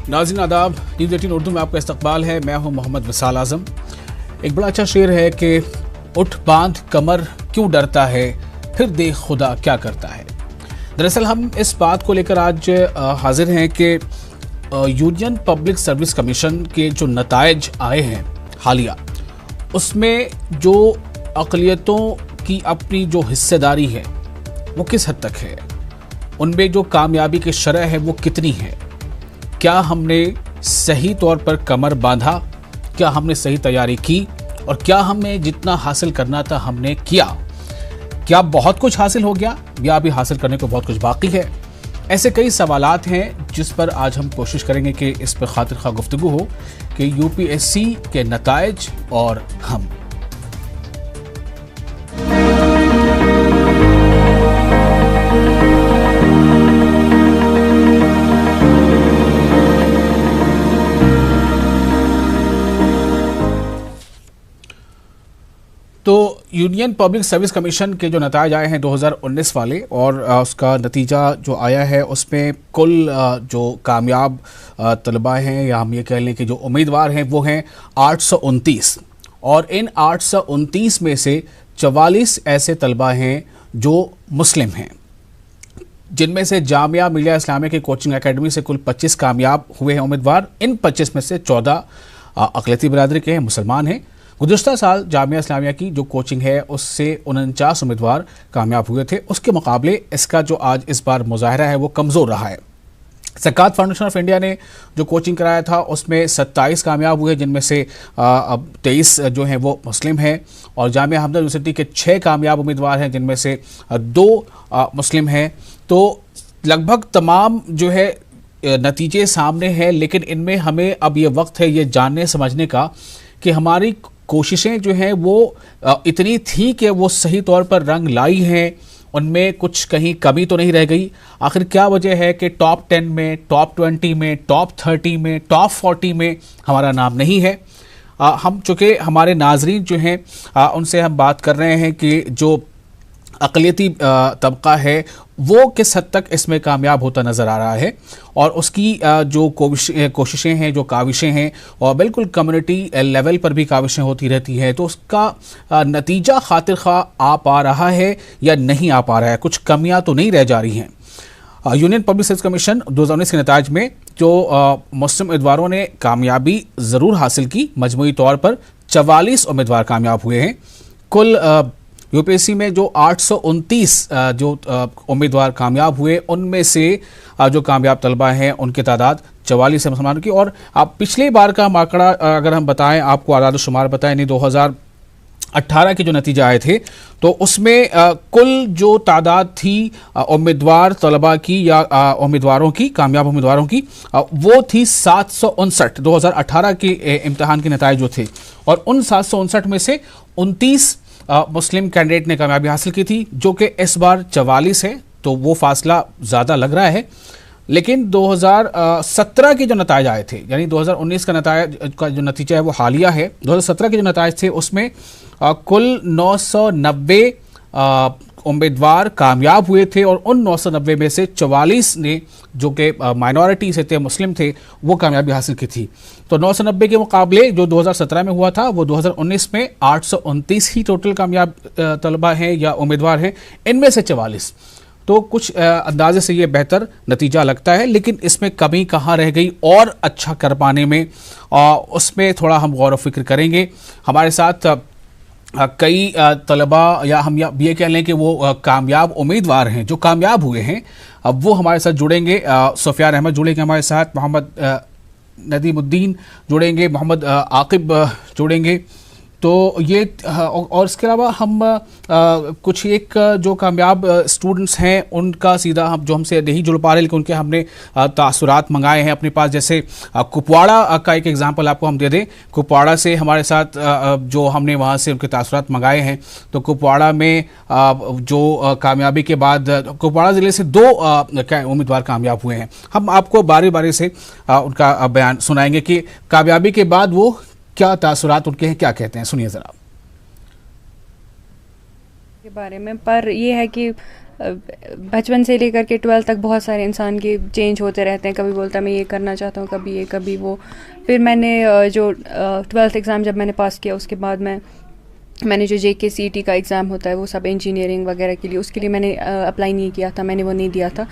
नाज़रीन आदाब, न्यूज़ 18 उर्दू में आपका इस्तकबाल है। मैं हूं मोहम्मद विसाल आज़म। एक बड़ा अच्छा शेर है कि उठ बांध कमर क्यों डरता है, फिर देख खुदा क्या करता है। दरअसल हम इस बात को लेकर आज हाजिर हैं कि यूनियन पब्लिक सर्विस कमीशन के जो नताइज आए हैं हालिया, उसमें जो अक़लियतों की अपनी जो हिस्सेदारी है वो किस हद तक है, उनमें जो कामयाबी की शरह है वो कितनी है, क्या हमने सही तौर पर कमर बांधा, क्या हमने सही तैयारी की और क्या हमें जितना हासिल करना था हमने किया, क्या बहुत कुछ हासिल हो गया या अभी हासिल करने को बहुत कुछ बाकी है। ऐसे कई सवालात हैं जिस पर आज हम कोशिश करेंगे कि इस पर खातिर खा गुफ्तगू हो कि यूपीएससी के नताइज और हम। तो यूनियन पब्लिक सर्विस कमीशन के जो नताइज आए हैं 2019 वाले, और उसका नतीजा जो आया है उसमें कुल जो कामयाब तलबा हैं या हम ये कह लें कि जो उम्मीदवार हैं वो हैं 829, और इन 829 में से 44 ऐसे तलबा हैं जो मुस्लिम हैं, जिनमें से जामिया मिलिया इस्लामिया की कोचिंग एकेडमी से कुल 25 कामयाब हुए हैं उम्मीदवार। इन 25 में से 14 अक़लियती बिरादरी के हैं, मुसलमान हैं। गुज़िश्ता साल जामिया इस्लामिया की जो कोचिंग है उससे 49 उम्मीदवार कामयाब हुए थे, उसके मुकाबले इसका जो आज इस बार मुजाहरा है वो कमज़ोर रहा है। ज़कात फाउंडेशन ऑफ इंडिया ने जो कोचिंग कराया था उसमें 27 कामयाब हुए, जिनमें से अब 23 जो हैं वो मुस्लिम हैं, और जामिया हमदर्द यूनिवर्सिटी के 6 कामयाब उम्मीदवार हैं, जिनमें से 2 मुस्लिम हैं। तो लगभग तमाम जो है नतीजे सामने हैं, लेकिन इनमें हमें अब ये वक्त है ये जानने समझने का कि हमारी कोशिशें जो हैं वो इतनी थी कि वो सही तौर पर रंग लाई हैं, उनमें कुछ कहीं कमी तो नहीं रह गई। आखिर क्या वजह है कि टॉप 10 में, टॉप 20 में, टॉप 30 में, टॉप 40 में हमारा नाम नहीं है। हम चूँकि हमारे नाजरीन जो हैं उनसे हम बात कर रहे हैं कि जो अक़लियती तबका है वो किस हद तक इसमें कामयाब होता नज़र आ रहा है, और उसकी जो कोशिशें हैं, जो काविशें हैं, और बिल्कुल कम्युनिटी लेवल पर भी काविशें होती रहती हैं, तो उसका नतीजा खातिर खा आ पा रहा है या नहीं आ पा रहा है, कुछ कमियां तो नहीं रह जा रही हैं। यूनियन पब्लिक सर्विस कमीशन 2019 के नताइज में जो मुस्लिम उम्मीदवारों ने कामयाबी ज़रूर हासिल की, मजमूई तौर पर 44 उम्मीदवार कामयाब हुए हैं। कुल यूपीएससी में जो 829 जो उम्मीदवार कामयाब हुए, उनमें से जो कामयाब तलबा हैं उनकी तादाद 44 है मुसलमानों की। और आप पिछली बार का आंकड़ा अगर हम बताएं, आपको आदाद शुमार बताएं, नहीं 2018 के जो नतीजे आए थे तो उसमें कुल जो तादाद थी उम्मीदवार तलबा की या उम्मीदवारों की, कामयाब उम्मीदवारों की, वो थी 759। 2018 के इम्तिहान के नताइज जो थे, और उन 759 में से 29 मुस्लिम कैंडिडेट ने कामयाबी हासिल की थी, जो कि इस बार 44 है, तो वो फासला ज़्यादा लग रहा है। लेकिन 2017 के जो नताइज आए थे, यानी 2019 का नताइज का जो नतीजा है वो हालिया है, 2017 के जो नताइज थे उसमें कुल 990 उम्मीदवार कामयाब हुए थे, और उन 990 में से 44 ने, जो कि माइनॉरिटी से थे, मुस्लिम थे, वो कामयाबी हासिल की थी। तो 990 के मुकाबले जो 2017 में हुआ था वो 2019 में 829 ही टोटल कामयाब तलबा हैं या उम्मीदवार हैं, इनमें से 44। तो कुछ अंदाजे से ये बेहतर नतीजा लगता है, लेकिन इसमें कमी कहाँ रह गई और अच्छा कर पाने में, उसमें थोड़ा हम गौर व फिक्र करेंगे। हमारे साथ कई तलबा या हम ये कह लें कि वो कामयाब उम्मीदवार हैं जो कामयाब हुए हैं, अब वो हमारे साथ जुड़ेंगे। सुफियान अहमद जुड़ेंगे हमारे साथ, मोहम्मद नदीमुद्दीन जुड़ेंगे, मोहम्मद आकिब जुड़ेंगे। तो ये और इसके अलावा हम कुछ एक जो कामयाब स्टूडेंट्स हैं उनका सीधा हम जो हमसे नहीं जुड़ पा रहे, लेकिन उनके हमने तासुरात मंगाए हैं अपने पास। जैसे कुपवाड़ा का एक एग्जांपल आपको हम दे दें, कुपवाड़ा से हमारे साथ जो हमने वहाँ से उनके तासुरात मंगाए हैं, तो कुपवाड़ा में जो कामयाबी के बाद कुपवाड़ा ज़िले से 2 उम्मीदवार कामयाब हुए हैं। हम आपको बारी बारी से उनका बयान सुनाएंगे कि कामयाबी के बाद वो क्या तासुरात उनके हैं, क्या कहते हैं, सुनिए ज़रा के बारे में। पर ये है कि बचपन से लेकर के 12th तक बहुत सारे इंसान के चेंज होते रहते हैं, कभी बोलता मैं ये करना चाहता हूँ, कभी ये कभी वो। फिर मैंने जो 12th एग्ज़ाम जब मैंने पास किया, उसके बाद मैंने जो JKCET का एग्ज़ाम होता है वो सब इंजीनियरिंग वगैरह के लिए, उसके लिए मैंने अप्लाई नहीं किया था, मैंने वो नहीं दिया था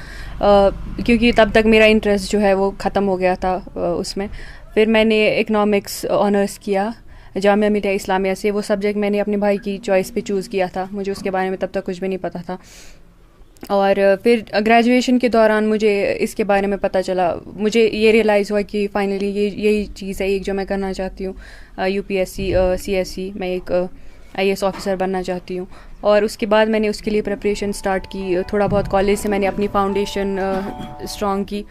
क्योंकि तब तक मेरा इंटरेस्ट जो है वो ख़त्म हो गया था उसमें। फिर मैंने इकनॉमिक्स ऑनर्स किया जामिया मिलिया इस्लामिया से। वो सब्जेक्ट मैंने अपने भाई की चॉइस पे चूज़ किया था, मुझे उसके बारे में तब तक कुछ भी नहीं पता था। और फिर ग्रेजुएशन के दौरान मुझे इसके बारे में पता चला, मुझे ये रियलाइज़ हुआ कि फाइनली यही चीज़ है एक जो मैं करना चाहती हूँ। UPSC CSE मैं एक IAS ऑफिसर बनना चाहती हूँ। और उसके बाद मैंने उसके लिए प्रिपरेशन स्टार्ट की, थोड़ा बहुत कॉलेज से मैंने अपनी फाउंडेशन स्ट्रॉन्ग की,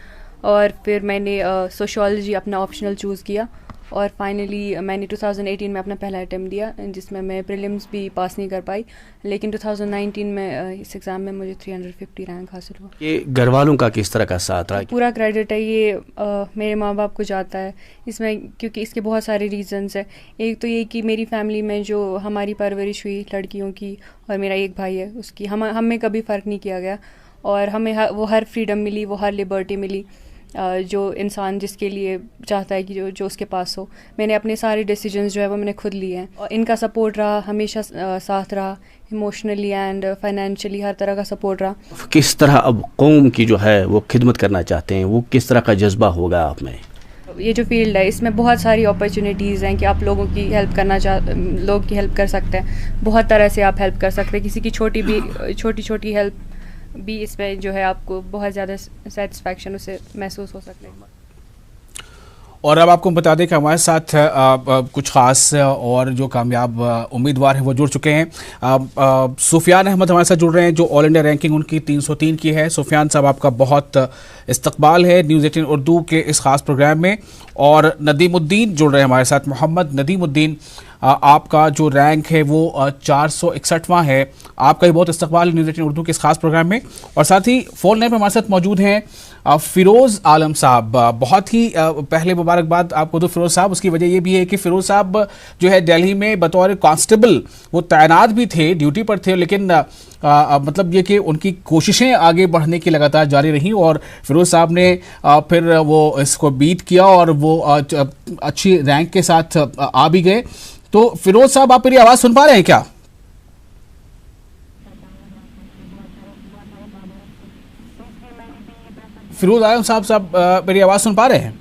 और फिर मैंने सोशियोलॉजी अपना ऑप्शनल चूज़ किया। और फाइनली मैंने 2018 में अपना पहला अटैम्प्ट दिया, जिसमें मैं प्रीलिम्स भी पास नहीं कर पाई, लेकिन 2019 में इस एग्ज़ाम में मुझे 350 रैंक हासिल हुआ। ये घर वालों का किस तरह का साथ रहा? पूरा क्रेडिट है ये मेरे माँ बाप को जाता है इसमें, क्योंकि इसके बहुत सारे रीज़न्स हैं। एक तो ये कि मेरी फैमिली में जो हमारी परवरिश हुई लड़कियों की, और मेरा एक भाई है उसकी, हम में कभी फ़र्क नहीं किया गया, और हमें वो हर फ्रीडम मिली, वो हर लिबर्टी मिली जो इंसान जिसके लिए चाहता है कि जो उसके पास हो। मैंने अपने सारे डिसीजंस जो है वो मैंने खुद लिए हैं, और इनका सपोर्ट रहा, हमेशा साथ रहा, इमोशनली एंड फाइनेंशियली हर तरह का सपोर्ट रहा। किस तरह अब कौम की जो है वो खिदमत करना चाहते हैं, वो किस तरह का जज्बा होगा आप में? ये जो फील्ड है इसमें बहुत सारी अपॉर्चुनिटीज़ हैं कि आप लोगों की हेल्प लोग की हेल्प कर सकते हैं, बहुत तरह से आप हेल्प कर सकते हैं। किसी की छोटी हेल्प भी इसमें जो है आपको बहुत ज़्यादा सेटिस्फैक्शन उसे महसूस हो सकता है। और अब आपको बता दें कि हमारे साथ कुछ ख़ास और जो कामयाब उम्मीदवार हैं वो जुड़ चुके हैं। सुफियान अहमद हमारे साथ जुड़ रहे हैं, जो ऑल इंडिया रैंकिंग उनकी 303 की है। सुफियान साहब, आपका बहुत इस्तकबाल है न्यूज़ 18 उर्दू के इस ख़ास प्रोग्राम में। और नदीमुद्दीन जुड़ रहे हैं हमारे साथ, मोहम्मद नदीमुद्दीन, आपका जो रैंक है वो 461वां है। आपका भी बहुत इस्तकबाल न्यूज़ 18 उर्दू के इस खास प्रोग्राम में। और साथ ही फ़ोन लाइन पर हमारे साथ मौजूद हैं फ़िरोज़ आलम साहब। बहुत ही पहले मुबारकबाद आपको तो फ़िरोज़ साहब। उसकी वजह ये भी है कि फ़िरोज़ साहब जो है दिल्ली में बतौर कांस्टेबल वो तैनात भी थे, ड्यूटी पर थे, लेकिन मतलब ये कि उनकी कोशिशें आगे बढ़ने की लगातार जारी रहीं, और फ़िरोज़ साहब ने फिर वो इसको बीट किया और वो अच्छी रैंक के साथ आ भी गए। तो फ़िरोज़ साहब, आप मेरी आवाज़ सुन पा रहे हैं क्या? फ़िरोज़ आलम साहब मेरी आवाज़ सुन पा रहे हैं?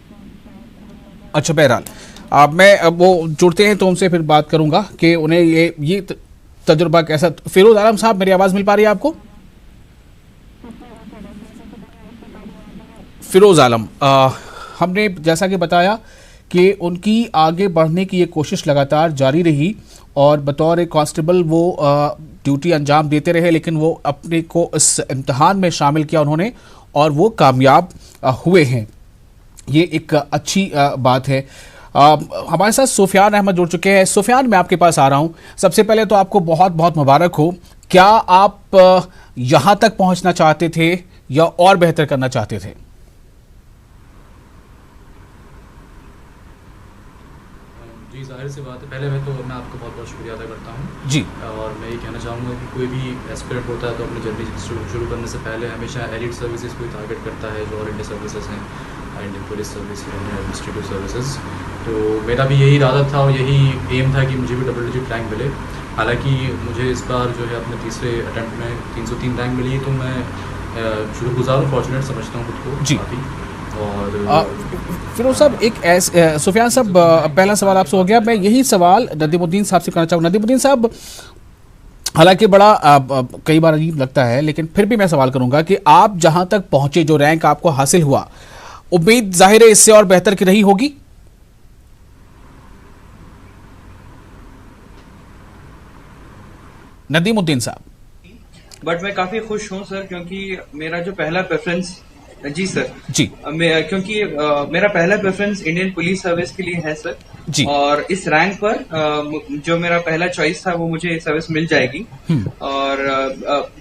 अच्छा, बहरहाल मैं वो जुड़ते हैं तो उनसे फिर बात करूंगा कि उन्हें ये तजुर्बा कैसा। फ़िरोज़ आलम साहब, मेरी आवाज़ मिल पा रही है आपको? फ़िरोज़ आलम, हमने जैसा कि बताया कि उनकी आगे बढ़ने की ये कोशिश लगातार जारी रही, और बतौर एक कांस्टेबल वो ड्यूटी अंजाम देते रहे, लेकिन वो अपने को इस इम्तिहान में शामिल किया उन्होंने, और वो कामयाब हुए हैं। ये एक अच्छी बात है। हमारे साथ सुफियान अहमद जुड़ चुके हैं। सुफियान, मैं आपके पास आ रहा हूँ। सबसे पहले तो आपको बहुत बहुत मुबारक हो। क्या आप यहाँ तक पहुँचना चाहते थे या और बेहतर करना चाहते थे? जी, जाहिर सी बात है, पहले मैं आपका बहुत बहुत शुक्रिया अदा करता हूँ जी। और मैं ये कहना चाहूँगा कि कोई भी एस्पिरेंट होता है तो अपनी जर्नी शुरू करने से पहले हमेशा एलिट सर्विसेज को टारगेट करता है, जो ऑल इंडिया सर्विसेज हैं, Indian police service, Indian administrative services. तो मेरा भी यही इरादा था और यही एम था कि मुझे भी डबल डिजिट रैंक मिले। हालांकि मुझे इस बार जो है अपने तीसरे अटैम्प्ट में 303 रैंक मिली, तो मैं शुक्रगुजार हूँ, फॉर्चुनेट समझता हूँ खुद को जी। काफ़ी। और फ़िरोज़ साहब, एक सुफियान साहब, पहला सवाल आपसे हो गया। मैं यही सवाल नदीमुद्दीन साहब से करना चाहूँगा। नदीमुद्दीन साहब, हालांकि बड़ा कई बार अजीब लगता है, लेकिन फिर भी मैं सवाल करूंगा कि आप जहां तक पहुंचे, जो रैंक आपको हासिल हुआ, उम्मीद जाहिर है इससे और बेहतर की रही होगी? नदीमुद्दीन साहब। बट मैं काफी खुश हूं सर, क्योंकि मेरा जो पहला प्रेफरेंस, जी सर जी, क्योंकि मेरा पहला प्रेफरेंस इंडियन पुलिस सर्विस के लिए है सर जी। और इस रैंक पर जो मेरा पहला चॉइस था वो मुझे सर्विस मिल जाएगी। और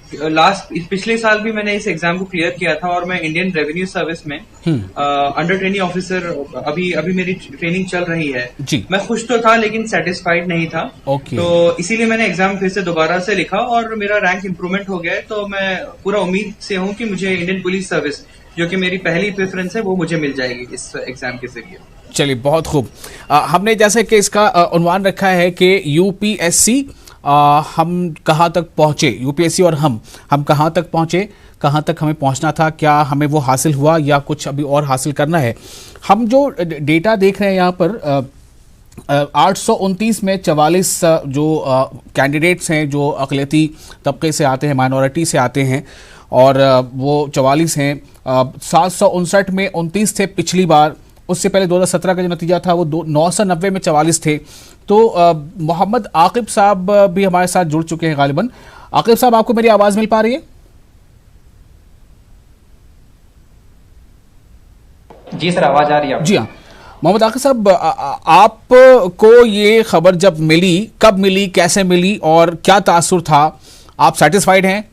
पिछले साल भी मैंने इस एग्जाम को क्लियर किया था और मैं इंडियन रेवेन्यू सर्विस में अंडर ट्रेनिंग ऑफिसर अभी मेरी ट्रेनिंग चल रही है जी। मैं खुश तो था लेकिन सेटिस्फाइड नहीं था। तो इसीलिए मैंने एग्जाम फिर से दोबारा से लिखा और मेरा रैंक इम्प्रूवमेंट हो गया है। तो मैं पूरा उम्मीद से हूँ कि मुझे इंडियन पुलिस सर्विस, जो कि मेरी पहली प्रेफरेंस है, वो मुझे मिल जाएगी इस एग्जाम के जरिए। चलिए, बहुत खूब। हमने जैसे कि इसका उन्वान रखा है कि यूपीएससी हम कहाँ तक पहुँचे, यूपीएससी और हम कहाँ तक पहुँचे, कहाँ तक हमें पहुँचना था, क्या हमें वो हासिल हुआ या कुछ अभी और हासिल करना है। हम जो डेटा देख रहे हैं यहाँ पर 829 में 44 जो कैंडिडेट्स हैं जो अक़लियती तबके से आते हैं, माइनॉरिटी से आते हैं, और वो 44 हैं। 759 में 29 थे पिछली बार, उससे पहले 2017 का जो नतीजा था वो 990 में 44 थे। तो मोहम्मद आकिब साहब भी हमारे साथ जुड़ चुके हैं गालिबन। आकिब साहब, आपको मेरी आवाज़ मिल पा रही है? जी सर, आवाज़ आ रही है? जी हाँ। मोहम्मद आकिब साहब, आपको ये खबर जब मिली, कब मिली, कैसे मिली और क्या तासुर था? आप सेटिस्फाइड हैं?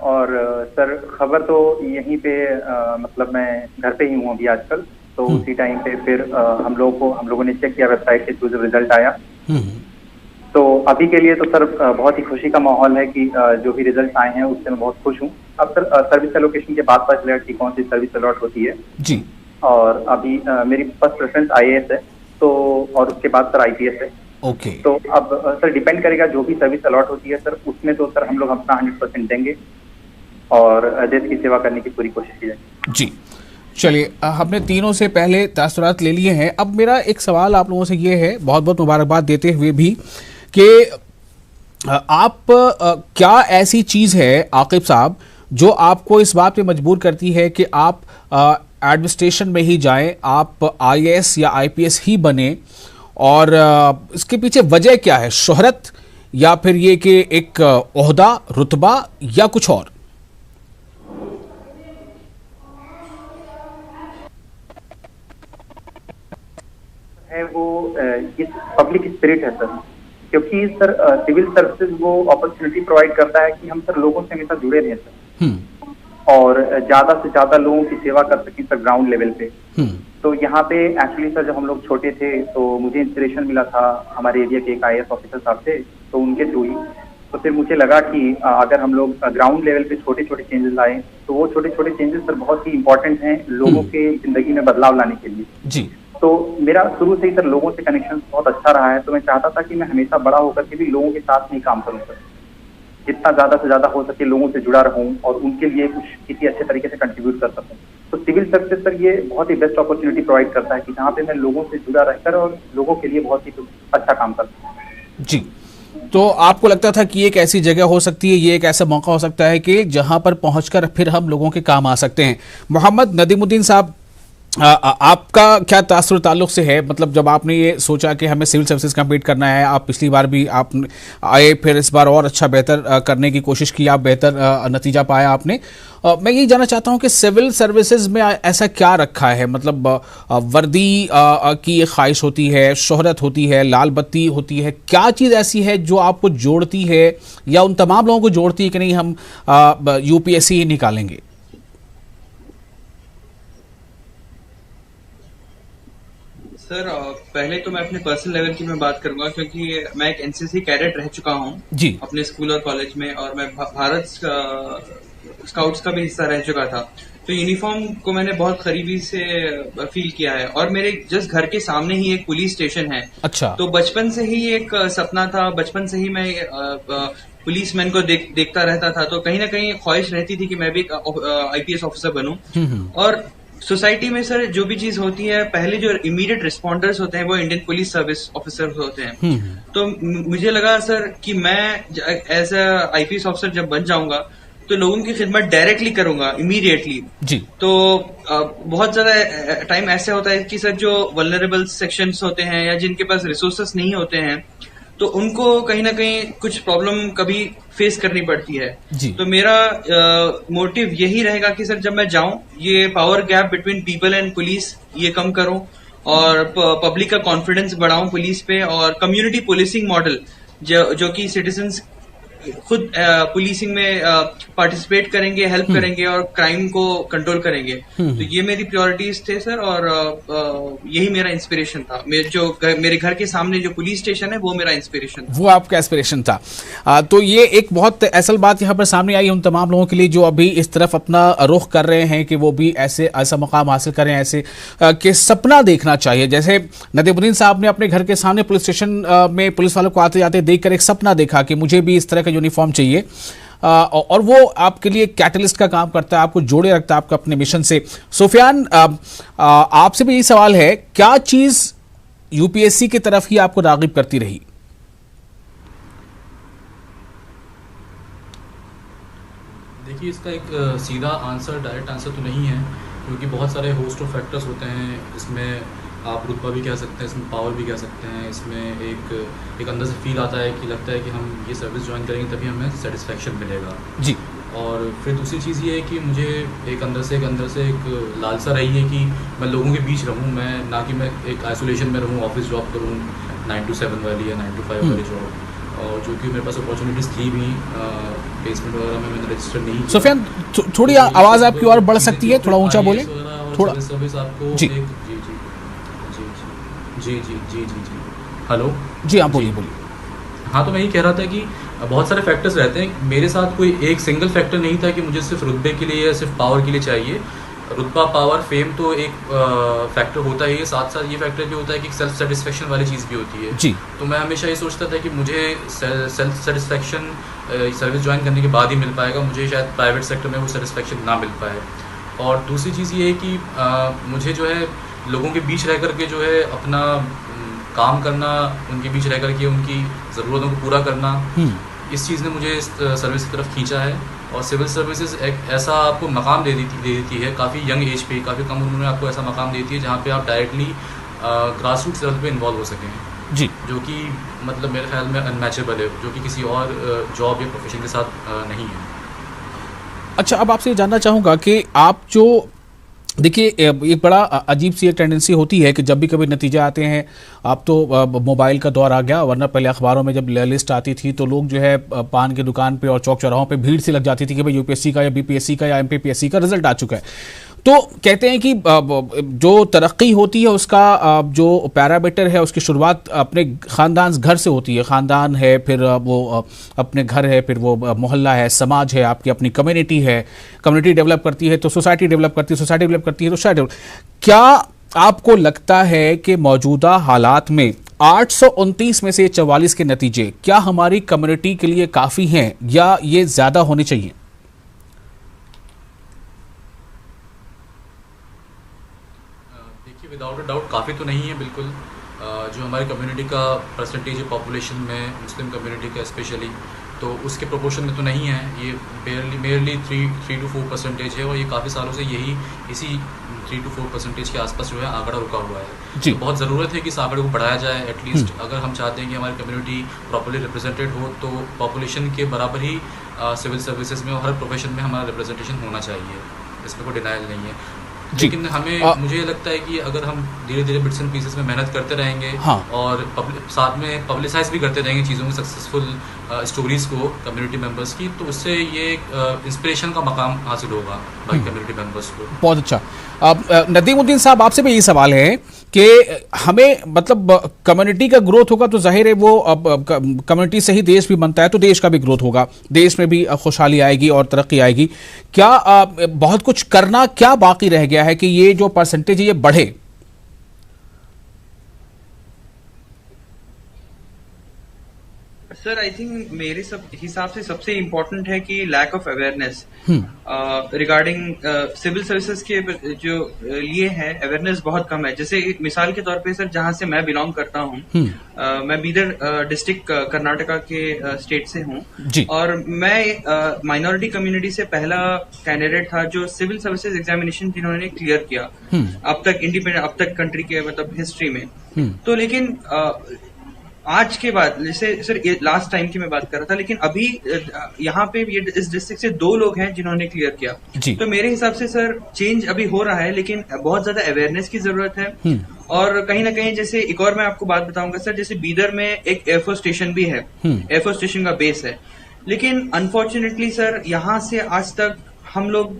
और सर, खबर तो यहीं पे मतलब मैं घर पे ही हूँ अभी आजकल, तो उसी टाइम पे फिर हम लोगों ने चेक किया वेबसाइट के थ्रू, जब रिजल्ट आया तो अभी के लिए तो सर बहुत ही खुशी का माहौल है कि जो भी रिजल्ट आए हैं उससे मैं बहुत खुश हूँ। अब सर सर्विस एलोकेशन के बाद पता चलेगा कि कौन सी सर्विस अलॉट होती है जी। और अभी मेरी फर्स्ट प्रेफरेंस आईएएस है, तो और उसके बाद सर आईपीएस है। ओके। तो अब सर डिपेंड करेगा जो भी सर्विस अलॉट होती है सर, उसमें तो सर हम लोग अपना 100% देंगे और देश की सेवा करने की पूरी कोशिश की जाएगी। जी, चलिए, हमने तीनों से पहले तासुरात ले लिए हैं। अब मेरा एक सवाल आप लोगों से ये है, बहुत बहुत मुबारकबाद देते हुए भी, कि आप क्या ऐसी चीज़ है आकिब साहब जो आपको इस बात पे मजबूर करती है कि आप एडमिनिस्ट्रेशन में ही जाएं, आप आईएएस या आईपीएस ही बने, और इसके पीछे वजह क्या है? शोहरत, या फिर ये कि एक ओहदा, रुतबा, या कुछ और? है वो इस पब्लिक स्पिरिट है सर, क्योंकि सर सिविल सर्विसेज वो अपॉर्चुनिटी प्रोवाइड करता है कि हम सर लोगों से हमेशा जुड़े रहें सर, और ज्यादा से ज्यादा लोगों की सेवा कर सकें सर ग्राउंड लेवल पे। तो यहाँ पे एक्चुअली सर जब हम लोग छोटे थे तो मुझे इंस्पिरेशन मिला था हमारे एरिया के एक आईएएस ऑफिसर साहब से, तो उनके थ्रू ही तो फिर मुझे लगा कि अगर हम लोग ग्राउंड लेवल पे छोटे छोटे चेंजेस लाएं तो वो छोटे छोटे चेंजेस सर बहुत ही इंपॉर्टेंट हैं लोगों के जिंदगी में बदलाव लाने के लिए। जी। तो मेरा शुरू से ही सर लोगों से कनेक्शन बहुत अच्छा रहा है, तो मैं चाहता था कि मैं हमेशा बड़ा होकर के भी लोगों के साथ नहीं काम करूं सर, जितना ज्यादा से ज्यादा हो सके लोगों से जुड़ा रहूं और उनके लिए कुछ किसी अच्छे तरीके से कंट्रीब्यूट कर सकूं। तो सिविल सर्विसेज सर ये बहुत ही बेस्ट अपॉर्चुनिटी प्रोवाइड करता है कि जहाँ पे मैं लोगों से जुड़ा रहकर और लोगों के लिए बहुत ही अच्छा काम कर सकूं। जी, तो आपको लगता था कि एक ऐसी जगह हो सकती है, ये एक ऐसा मौका हो सकता है कि जहां पर पहुंचकर फिर हम लोगों के काम आ सकते हैं। मोहम्मद नदीमुद्दीन साहब, आपका क्या तासुर ताल्लुक से है? मतलब जब आपने ये सोचा कि हमें सिविल सर्विसेज कंप्लीट करना है, आप पिछली बार भी आप आए, फिर इस बार और अच्छा बेहतर करने की कोशिश की, आप बेहतर नतीजा पाया आपने। मैं ये जानना चाहता हूँ कि सिविल सर्विसेज में ऐसा क्या रखा है? मतलब वर्दी की ख्वाहिश होती है, शोहरत होती है, लाल बत्ती होती है, क्या चीज़ ऐसी है जो आपको जोड़ती है या उन तमाम लोगों को जोड़ती है कि नहीं हम यूपीएससी ही निकालेंगे? सर पहले तो मैं अपने पर्सनल लेवल की मैं बात करूंगा, क्योंकि मैं एक एनसीसी कैडेट रह चुका हूं जी अपने स्कूल और कॉलेज में, और मैं भारत स्काउट्स का भी हिस्सा रह चुका था। तो यूनिफॉर्म को मैंने बहुत करीबी से फील किया है, और मेरे जस्ट घर के सामने ही एक पुलिस स्टेशन है। अच्छा। तो बचपन से ही एक सपना था, बचपन से ही मैं पुलिसमैन को देखता रहता था, तो कहीं ना कहीं ख्वाहिश रहती थी कि मैं भी एक आईपीएस ऑफिसर बनूं। और सोसाइटी में सर जो भी चीज होती है, पहले जो इमीडिएट रिस्पॉन्डर्स होते हैं वो इंडियन पुलिस सर्विस ऑफिसर होते हैं। तो मुझे लगा सर कि मैं एज अ आईपीएस ऑफिसर जब बन जाऊंगा तो लोगों की खिदमत डायरेक्टली करूंगा, इमीडिएटली जी। तो बहुत ज्यादा टाइम ऐसे होता है कि सर जो वल्नरेबल सेक्शंस होते हैं या जिनके पास रिसोर्सेस नहीं होते हैं, तो उनको कहीं ना कहीं कुछ प्रॉब्लम कभी फेस करनी पड़ती है जी। तो मेरा मोटिव यही रहेगा कि सर जब मैं जाऊं, ये power gap between people and police ये कम करूं, और पब्लिक का कॉन्फिडेंस बढ़ाऊं पुलिस पे, और कम्युनिटी पुलिसिंग मॉडल जो कि सिटीजन्स खुद पुलिसिंग में पार्टिसिपेट करेंगे, हेल्प करेंगे और क्राइम को कंट्रोल करेंगे। तो ये मेरी प्रायोरिटीज थे सर, और यही मेरा इंस्पिरेशन था। मेरे घर के सामने जो पुलिस स्टेशन है वो मेरा इंस्पिरेशन, वो आपका इंस्पिरेशन था। तो ये एक बहुत असल बात यहाँ पर सामने आई उन तमाम लोगों के लिए जो अभी इस तरफ अपना रुख कर रहे हैं कि वो भी ऐसा मकाम हासिल करें, ऐसे कि सपना देखना चाहिए। जैसे नदीमुद्दीन साहब ने अपने घर के सामने पुलिस स्टेशन में पुलिस वालों को आते जाते देखकर एक सपना देखा कि मुझे भी इस तरह का यूनिफॉर्म चाहिए, और वो आपके लिए कैटलिस्ट का काम करता है, आपको जोड़े रखता है आपको अपने मिशन से। सुफियान, आपसे भी यही सवाल है, क्या चीज यूपीएससी की तरफ ही आपको रागिब करती रही? देखिए, इसका एक सीधा आंसर, डायरेक्ट आंसर तो नहीं है, क्योंकि बहुत सारे होस्ट ऑफ फैक्टर्स होते हैं। इसमें आप रुतबा भी कह सकते हैं, इसमें पावर भी कह सकते हैं, इसमें एक अंदर से फील आता है कि लगता है कि हम ये सर्विस ज्वाइन करेंगे तभी हमें सेटिस्फेक्शन मिलेगा जी। और फिर दूसरी चीज़ ये है कि मुझे एक अंदर से एक लालसा रही है कि मैं लोगों के बीच रहूं, मैं ना कि मैं एक आइसोलेशन में रहूं, ऑफिस जॉब करूं 9 to 7 वाली या 9 to 5 वाली जॉब, और जो कि मेरे पास अपॉर्चुनिटीज़ थी भी प्लेसमेंट वगैरह में मैंने रजिस्टर नहीं। सुफियान, थोड़ी आवाज़ आपकी और बढ़ सकती है, थोड़ा ऊँचा बोले थोड़ा। सर्विस आपको जी हेलो जी, आप बोलिए। हाँ, तो मैं ये कह रहा था कि बहुत सारे फैक्टर्स रहते हैं। मेरे साथ कोई एक सिंगल फैक्टर नहीं था कि मुझे सिर्फ रुतबे के लिए या सिर्फ पावर के लिए चाहिए। रुतबा, पावर, फेम तो एक फैक्टर होता ही है, साथ साथ ये फैक्टर भी होता है कि सेल्फ सेटिस्फेक्शन वाली चीज़ भी होती है जी। तो मैं हमेशा ये सोचता था कि मुझे सेल्फ सेटिस्फेक्शन सर्विस ज्वाइन करने के बाद ही मिल पाएगा, मुझे शायद प्राइवेट सेक्टर में वो सेटिस्फेक्शन ना मिल पाए। और दूसरी चीज़ ये है कि मुझे जो है लोगों के बीच रह करके जो है अपना काम करना, उनके बीच रह करके उनकी ज़रूरतों को पूरा करना, इस चीज़ ने मुझे इस सर्विस की तरफ खींचा है। और सिविल सर्विसेज एक ऐसा आपको मकाम दे देती है, काफ़ी यंग एज पे, काफ़ी कम उम्र में आपको ऐसा मकाम देती है जहाँ पे आप डायरेक्टली ग्रास रूट लेवल पे इन्वॉल्व हो सकें जी, जो कि मतलब मेरे ख्याल में अनमैचेबल है, जो कि किसी और जॉब या प्रोफेशन के साथ नहीं है। अच्छा, अब आपसे जानना चाहूँगा कि आप जो देखिए, एक बड़ा अजीब सी एक टेंडेंसी होती है कि जब भी कभी नतीजे आते हैं, आप तो मोबाइल का दौर आ गया, वरना पहले अखबारों में जब लिस्ट आती थी तो लोग जो है पान की दुकान पे और चौक चौराहों पे भीड़ सी लग जाती थी कि भाई यूपीएससी का या बीपीएससी का या एमपीपीएससी का रिजल्ट आ चुका है। तो कहते हैं कि जो तरक्की होती है उसका जो पैरामीटर है उसकी शुरुआत अपने ख़ानदान घर से होती है। ख़ानदान है, फिर वो अपने घर है, फिर वो मोहल्ला है, समाज है, आपकी अपनी कम्युनिटी है। कम्युनिटी डेवलप करती है तो सोसाइटी डेवलप करती है, सोसाइटी डेवलप करती है तो शायद। क्या आपको लगता है कि मौजूदा हालात में 829 में से 44 के नतीजे क्या हमारी कम्युनिटी के लिए काफ़ी हैं या ये ज़्यादा होने चाहिए? विदाउट अ डाउट काफ़ी तो नहीं है, बिल्कुल। जो हमारी कम्युनिटी का परसेंटेज है पॉपुलेशन में, मुस्लिम कम्युनिटी का स्पेशली, तो उसके प्रोपोर्शन में तो नहीं है। ये मेयरली 3 to 4% है, और ये काफ़ी सालों से इसी 3 to 4% के आसपास जो है आंकड़ा रुका हुआ है। तो बहुत ज़रूरत है कि इस आंकड़े को बढ़ाया जाए। एटलीस्ट अगर हम चाहते हैं कि हमारी कम्युनिटी प्रॉपर्ली रिप्रेजेंटेड हो, तो पॉपुलेशन के बराबर ही सिविल सर्विसेज में और हर प्रोफेशन में हमारा रिप्रेजेंटेशन होना चाहिए, इसमें कोई डिनाइल नहीं है। लेकिन मुझे लगता है कि अगर हम धीरे धीरे बिट्स एंड पीसेस में मेहनत करते रहेंगे, और साथ में पब्लिसाइज भी करते रहेंगे चीज़ों की, सक्सेसफुल स्टोरीज़ को कम्युनिटी मेंबर्स की, तो उससे ये इंस्पिरेशन का मकाम हासिल होगा बाकी कम्युनिटी मेंबर्स को। बहुत अच्छा। नदीमुद्दीन साहब, आपसे भी यही सवाल है कि हमें मतलब कम्युनिटी का ग्रोथ होगा तो जाहिर है वो कम्युनिटी से ही देश भी बनता है, तो देश का भी ग्रोथ होगा, देश में भी खुशहाली आएगी और तरक्की आएगी। क्या बहुत कुछ करना क्या बाकी रह गया है कि ये जो परसेंटेज है ये बढ़े? सर, आई थिंक मेरे हिसाब से सबसे इम्पोर्टेंट है कि lack of awareness regarding civil services के जो लिए है, अवेयरनेस बहुत कम है। जैसे मिसाल के तौर पे सर, जहां से मैं बिलोंग करता हूँ, मैं बीदर डिस्ट्रिक्ट कर्नाटका के स्टेट से हूँ, और मैं माइनॉरिटी कम्युनिटी से पहला कैंडिडेट था जो सिविल सर्विसेज एग्जामिनेशन जिन्होंने क्लियर किया अब तक कंट्री के मतलब हिस्ट्री में। तो लेकिन आज के बाद, जैसे सर लास्ट टाइम की मैं बात कर रहा था, लेकिन अभी यहाँ पे इस डिस्ट्रिक्ट से 2 लोग हैं जिन्होंने क्लियर किया। तो मेरे हिसाब से सर चेंज अभी हो रहा है, लेकिन बहुत ज्यादा अवेयरनेस की जरूरत है, और कहीं ना कहीं जैसे एक और मैं आपको बात बताऊंगा सर, जैसे बीदर में एक एयरफोर्स स्टेशन भी है, एयरफोर्स स्टेशन का बेस है, लेकिन अनफॉर्चुनेटली सर यहाँ से आज तक हम लोग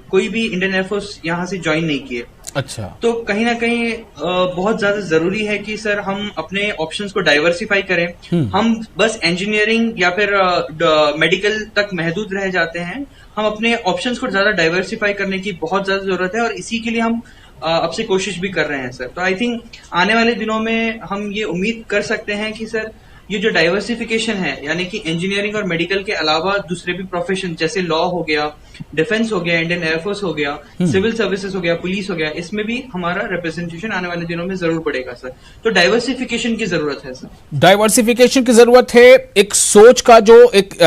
कोई भी इंडियन एयरफोर्स यहाँ से ज्वाइन नहीं किए। अच्छा। तो कहीं ना कहीं बहुत ज्यादा जरूरी है कि सर हम अपने ऑप्शंस को डाइवर्सिफाई करें। हम बस इंजीनियरिंग या फिर मेडिकल तक महदूद रह जाते हैं। हम अपने ऑप्शंस को ज्यादा डाइवर्सिफाई करने की बहुत ज्यादा जरूरत है और इसी के लिए हम अब से कोशिश भी कर रहे हैं सर। तो आई थिंक आने वाले दिनों में हम ये उम्मीद कर सकते हैं कि सर ये जो डाइवर्सिफिकेशन है, यानी कि इंजीनियरिंग और मेडिकल के अलावा दूसरे भी प्रोफेशन जैसे लॉ हो गया, डिफेंस हो गया, इंडियन एयरफोर्स हो गया, सिविल सर्विसेज हो गया, पुलिस हो गया, इसमें भी हमारा रिप्रेजेंटेशन आने वाले दिनों में जरूर बढ़ेगा सर। तो डाइवर्सिफिकेशन की जरूरत है सर। डाइवर्सिफिकेशन की जरूरत है, एक सोच का जो एक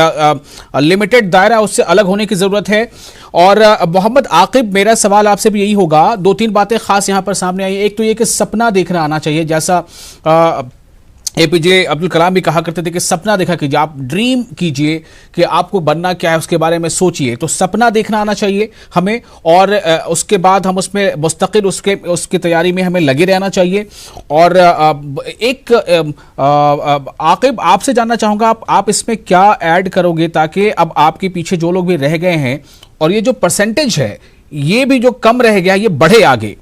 लिमिटेड दायरा उससे अलग होने की जरूरत है। और मोहम्मद आकिब, मेरा सवाल आपसे भी यही होगा, दो तीन बातें खास यहां पर सामने आई। एक तो ये कि सपना देखना आना चाहिए, जैसा एपीजे अब्दुल कलाम भी कहा करते थे कि सपना देखा कीजिए, आप ड्रीम कीजिए कि आपको बनना क्या है उसके बारे में सोचिए। तो सपना देखना आना चाहिए हमें, और उसके बाद हम उसमें मुस्तकिल उसकी तैयारी में हमें लगे रहना चाहिए। और एक आकिब, आपसे जानना चाहूंगा आप इसमें क्या ऐड करोगे ताकि अब आपके पीछे जो लोग भी रह गए हैं और ये जो परसेंटेज है ये भी जो कम रह गया ये बढ़े आगे।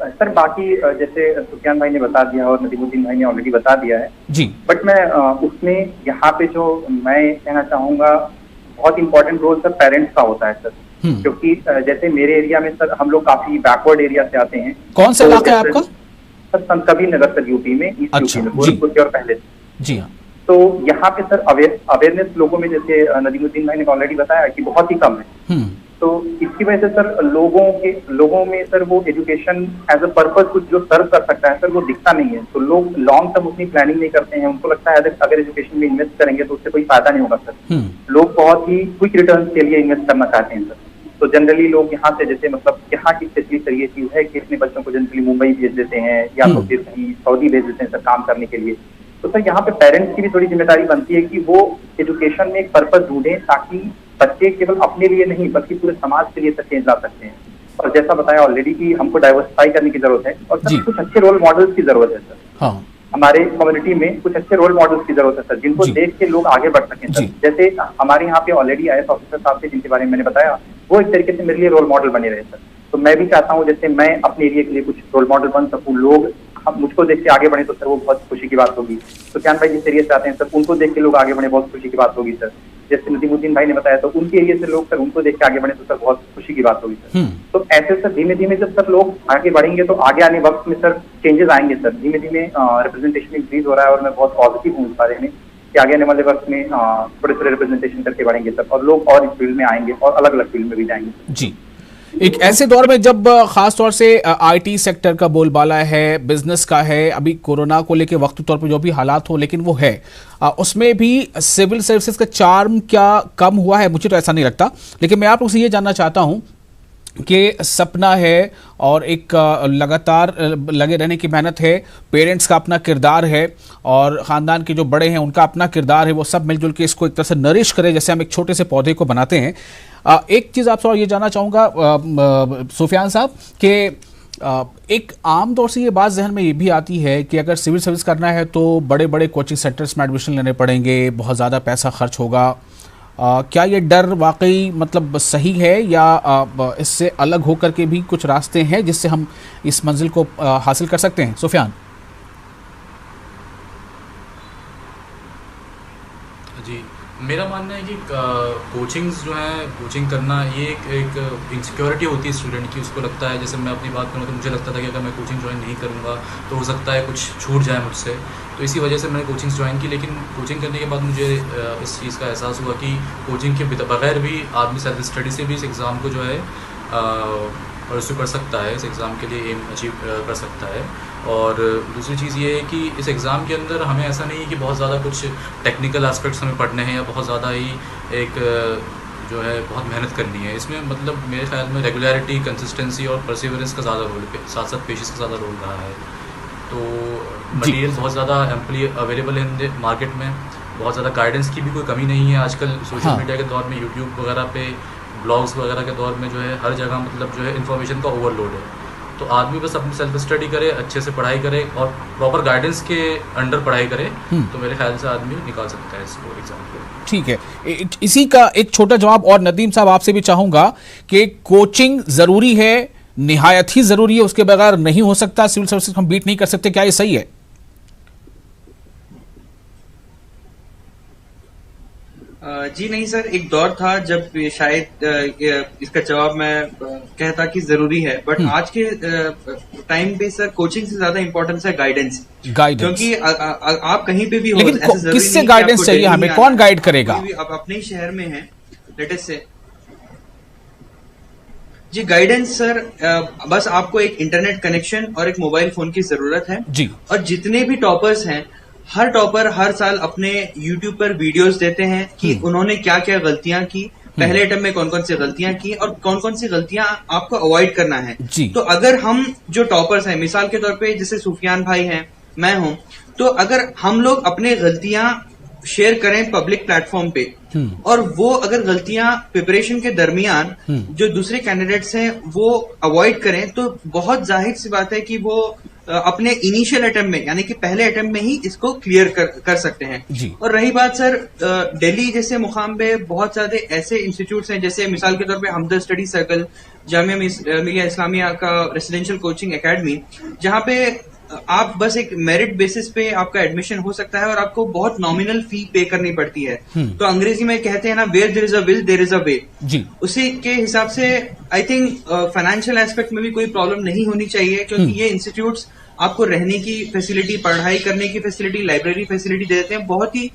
सर बाकी जैसे सुफियान भाई ने बता दिया और नदीमुद्दीन भाई ने ऑलरेडी बता दिया है जी, बट मैं उसमें यहाँ पे जो मैं कहना चाहूंगा, बहुत इंपॉर्टेंट रोल सर पेरेंट्स का होता है सर। क्योंकि जैसे मेरे एरिया में सर हम लोग काफी बैकवर्ड एरिया से आते हैं। कौन सा इलाका है आपका? सर संत कबीर नगर सर, यूपी में, ईस्ट अच्छा, यूपी में, गोरखपुर के और पहले। जी हाँ। तो यहाँ पे सर अवेयरनेस लोगों में, जैसे नदीमुद्दीन भाई ने ऑलरेडी बताया, कि बहुत ही कम है। तो इसकी वजह से सर लोगों में सर वो एजुकेशन एज अ पर्पस कुछ जो सर्व कर सकता है सर वो दिखता नहीं है। तो लोग लॉन्ग टर्म उतनी प्लानिंग नहीं करते हैं। उनको लगता है अगर एजुकेशन में इन्वेस्ट करेंगे तो उससे कोई फायदा नहीं होगा सर। लोग बहुत ही क्विक रिटर्न के लिए इन्वेस्ट करना चाहते हैं सर। तो जनरली लोग यहाँ से, जैसे मतलब यहाँ की स्पेशली सर ये चीज है कि अपने बच्चों को जनरली मुंबई भेज देते हैं या तो फिर कहीं सऊदी भेज देते हैं सर काम करने के लिए। तो सर यहाँ पे पेरेंट्स की भी थोड़ी जिम्मेदारी बनती है कि वो एजुकेशन में एक पर्पस ढूंढें ताकि बच्चे केवल अपने लिए नहीं बल्कि पूरे समाज के लिए सर चेंज ला सकते हैं। और जैसा बताया ऑलरेडी कि हमको डाइवर्सिफाई करने की जरूरत है और सर कुछ अच्छे रोल मॉडल्स की जरूरत है सर। हाँ। हमारे कम्युनिटी में कुछ अच्छे रोल मॉडल्स की जरूरत है सर, जिनको देख के लोग आगे बढ़ सकें सर। जैसे हमारे यहाँ पे ऑलरेडी IAS ऑफिसर साहब थे जिनके बारे में मैंने बताया, वो एक तरीके से मेरे लिए रोल मॉडल बने रहे सर। तो मैं भी चाहता हूँ जैसे मैं अपने एरिया के लिए कुछ रोल मॉडल बन सकूँ, लोग हम मुझको देख के आगे बढ़े तो सर वो बहुत खुशी की बात होगी। तो सुफियान भाई जिस एरिया से आते हैं सर उनको देख के लोग आगे बढ़े, बहुत खुशी की बात होगी सर। जैसे नदीमुद्दीन भाई ने बताया तो उनके एरिया से लोग सर उनको देख के आगे बढ़े तो सर बहुत खुशी की बात होगी सर। तो ऐसे सर धीमे धीमे जब सर लोग आगे बढ़ेंगे तो आगे आने वक्त में सर चेंजेस आएंगे सर। धीमे धीमे रिप्रेजेंटेशन इंक्रीज हो रहा है और मैं बहुत पॉजिटिव हूँ इस बारे में कि आगे आने वाले वक्त में थोड़े थोड़े रिप्रेजेंटेशन करके बढ़ेंगे सर और लोग और इस फील्ड में आएंगे और अलग अलग फील्ड में भी जाएंगे जी। एक ऐसे दौर में जब खास तौर से आईटी सेक्टर का बोलबाला है, बिजनेस का है, अभी कोरोना को लेके वक्त तौर पर जो भी हालात हो लेकिन वो है, उसमें भी सिविल सर्विसेज का चार्म क्या कम हुआ है? मुझे तो ऐसा नहीं लगता। लेकिन मैं आप लोग से ये जानना चाहता हूं कि सपना है और एक लगातार लगे रहने की मेहनत है, पेरेंट्स का अपना किरदार है और ख़ानदान के जो बड़े हैं उनका अपना किरदार है, वो सब मिलजुल के इसको एक तरह से नरिश करें जैसे हम एक छोटे से पौधे को बनाते हैं। एक चीज़ आपसे और ये जानना चाहूँगा सुफियान साहब कि एक आम तौर से ये बात जहन में ये भी आती है कि अगर सिविल सर्विस करना है तो बड़े बड़े कोचिंग सेंटर्स में एडमिशन लेने पड़ेंगे, बहुत ज़्यादा पैसा खर्च होगा। क्या ये डर वाकई मतलब सही है या इससे अलग होकर के भी कुछ रास्ते हैं जिससे हम इस मंजिल को हासिल कर सकते हैं? सुफियान जी, मेरा मानना है कि कोचिंग्स जो है, कोचिंग करना ये एक इनसिक्योरिटी होती है स्टूडेंट की। उसको लगता है, जैसे मैं अपनी बात करूँ तो मुझे लगता था कि अगर मैं कोचिंग ज्वाइन नहीं करूँगा तो हो सकता है कुछ छूट जाए मुझसे। तो इसी वजह से मैंने कोचिंग्स ज्वाइन की। लेकिन कोचिंग करने के बाद मुझे इस चीज़ का एहसास हुआ कि कोचिंग के बगैर भी आदमी सेल्फ स्टडी से भी इस एग्ज़ाम को जो है परस्यू कर सकता है, इस एग्ज़ाम के लिए एम अचीव कर सकता है। और दूसरी चीज़ ये है कि इस एग्ज़ाम के अंदर हमें ऐसा नहीं है कि बहुत ज़्यादा कुछ टेक्निकल एस्पेक्ट्स हमें पढ़ने हैं या बहुत ज़्यादा ही एक जो है बहुत मेहनत करनी है। इसमें मतलब मेरे ख्याल में रेगुलरिटी, कंसिस्टेंसी और परसिवरेंस का ज़्यादा रोल, साथ साथ पेशेंस का ज़्यादा रोल रहा है। तो मटेरियल बहुत ज़्यादा एम्पली अवेलेबल है मार्केट में, बहुत ज़्यादा गाइडेंस की भी कोई कमी नहीं है। आजकल सोशल मीडिया के दौर में, यूट्यूब वगैरह पे, ब्लॉग्स वगैरह के दौर में जो है हर जगह मतलब जो है इन्फॉर्मेशन का ओवरलोड है। तो आदमी बस अपनी सेल्फ स्टडी करे, अच्छे से पढ़ाई करे और प्रॉपर गाइडेंस के अंडर पढ़ाई करे, तो मेरे ख्याल से आदमी निकाल सकता है इसको एग्जाम को। ठीक है, इसी का एक छोटा जवाब और नदीम साहब आपसे भी चाहूंगा कि कोचिंग जरूरी है, निहायत ही जरूरी है, उसके बगैर नहीं हो सकता, सिविल सर्विसेज हम बीट नहीं कर सकते, क्या ये सही है? जी नहीं सर, एक दौर था जब शायद इसका जवाब मैं कहता कि जरूरी है, बट आज के टाइम पे सर कोचिंग से ज्यादा इंपॉर्टेंस है गाइडेंस। क्योंकि आप कहीं पे भी हो, लेकिन किससे गाइडेंस चाहिए हमें, कौन गाइड करेगा? आप अपने ही शहर में हैं, लेटेस्ट से जी गाइडेंस सर, बस आपको एक इंटरनेट कनेक्शन और एक मोबाइल फोन की जरूरत है जी। और जितने भी टॉपर्स हैं, हर टॉपर हर साल अपने YouTube पर वीडियोस देते हैं कि उन्होंने क्या क्या गलतियां की, पहले अटेम्प्ट में कौन कौन सी गलतियां की और कौन कौन सी गलतियां आपको अवॉइड करना है। तो अगर हम जो टॉपर्स हैं, मिसाल के तौर पे जैसे सुफियान भाई हैं, मैं हूं, तो अगर हम लोग अपने गलतियां शेयर करें पब्लिक प्लेटफॉर्म पे और वो अगर गलतियां प्रिपरेशन के दरमियान जो दूसरे कैंडिडेट्स हैं वो अवॉइड करें, तो बहुत जाहिर सी बात है कि वो अपने इनिशियल अटेम्प्ट में यानी कि पहले अटेम्प्ट में ही इसको क्लियर कर सकते हैं। और रही बात सर, दिल्ली जैसे मुकाम पे बहुत सारे ऐसे इंस्टीट्यूट्स हैं, जैसे मिसाल के तौर पे हमदर्द स्टडी सर्कल, जामिया मिलिया इस्लामिया का रेसिडेंशियल कोचिंग एकेडमी, जहां पे आप बस एक मेरिट बेसिस पे आपका एडमिशन हो सकता है और आपको बहुत नॉमिनल फी पे करनी पड़ती है। तो अंग्रेजी में कहते हैं ना, where there is a will there is a way. उसी के हिसाब से आई थिंक फाइनेंशियल एस्पेक्ट में भी कोई प्रॉब्लम नहीं होनी चाहिए, क्योंकि ये इंस्टीट्यूट्स आपको रहने की फैसिलिटी, पढ़ाई करने की फैसिलिटी, लाइब्रेरी फैसिलिटी दे देते हैं बहुत ही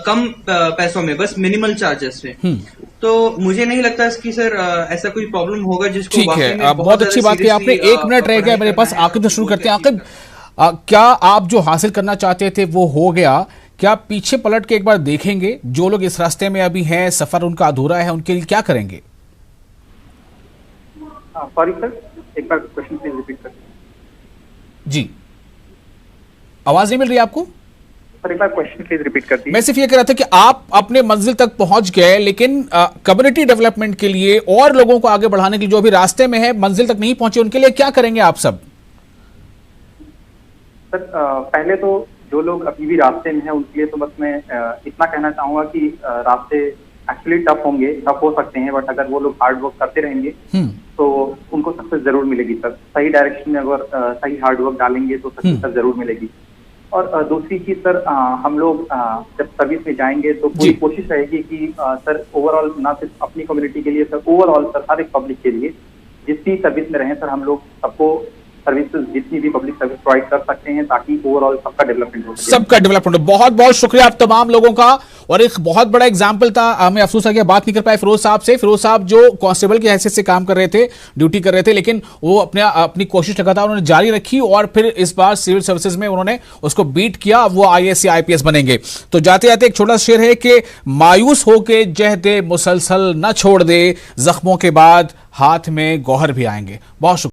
कम पैसों में, बस मिनिमल चार्जेस में। तो मुझे नहीं लगता इसकी सर ऐसा कोई प्रॉब्लम होगा जिसको। ठीक है, बहुत अच्छी बात की आपने। 1 मिनट रह गया मेरे पास, आकिब से शुरू करते हैं। आकिब, क्या आप जो हासिल करना चाहते थे वो हो गया, क्या पीछे पलट के एक बार देखेंगे? जो लोग इस रास्ते में अभी हैं, सफर उनका अधूरा है, उनके लिए क्या करेंगे? सॉरी सर, एक बार क्वेश्चन प्लीज रिपीट कर। जी, आवाज नहीं मिल रही आपको? सर एक बार क्वेश्चन प्लीज रिपीट कर दीजिए। मैं सिर्फ ये कह रहा था कि आप अपने मंजिल तक पहुंच गए, लेकिन कम्युनिटी डेवलपमेंट के लिए और लोगों को आगे बढ़ाने के लिए जो अभी रास्ते में है, मंजिल तक नहीं पहुंचे, उनके लिए क्या करेंगे आप सब? सर पहले तो जो लोग अभी भी रास्ते में हैं उनके लिए तो बस मैं इतना कहना चाहूंगा कि रास्ते एक्चुअली टफ होंगे, टफ हो सकते हैं, बट अगर वो लोग हार्ड वर्क करते रहेंगे तो उनको सक्सेस जरूर मिलेगी सर। सही डायरेक्शन में अगर सही हार्ड वर्क डालेंगे तो सक्सेस जरूर मिलेगी। और दूसरी चीज सर, हम लोग जब सर्विस में जाएंगे तो पूरी कोशिश रहेगी कि सर ओवरऑल ना सिर्फ अपनी कम्युनिटी के लिए सर, ओवरऑल सर हर एक पब्लिक के लिए जिस भी सर्विस में रहें सर, हम लोग सबको सर्विसेज जितनी भी पब्लिक सर्विस प्रोवाइड कर सकते हैं ताकि ओवरऑल सबका डेवलपमेंट हो सके। सबका डेवलपमेंट हो। बहुत बहुत शुक्रिया आप तमाम लोगों का। और एक बहुत बड़ा एग्जाम्पल था, हमें अफसोस है कि बात नहीं कर पाए फिरोज साहब से। फिरोज साहब जो कांस्टेबल की हैसियत से काम कर रहे थे, ड्यूटी कर रहे थे, लेकिन वो अपनी कोशिश लगातार उन्होंने जारी रखी और फिर इस बार सिविल सर्विसेज में उन्होंने उसको बीट किया। वो IAS या IPS बनेंगे। तो जाते जाते एक छोटा शेर है कि मायूस होके जहदे मुसलसल न छोड़ दे, जख्मों के बाद हाथ में गौहर भी आएंगे। बहुत शुक्रिया।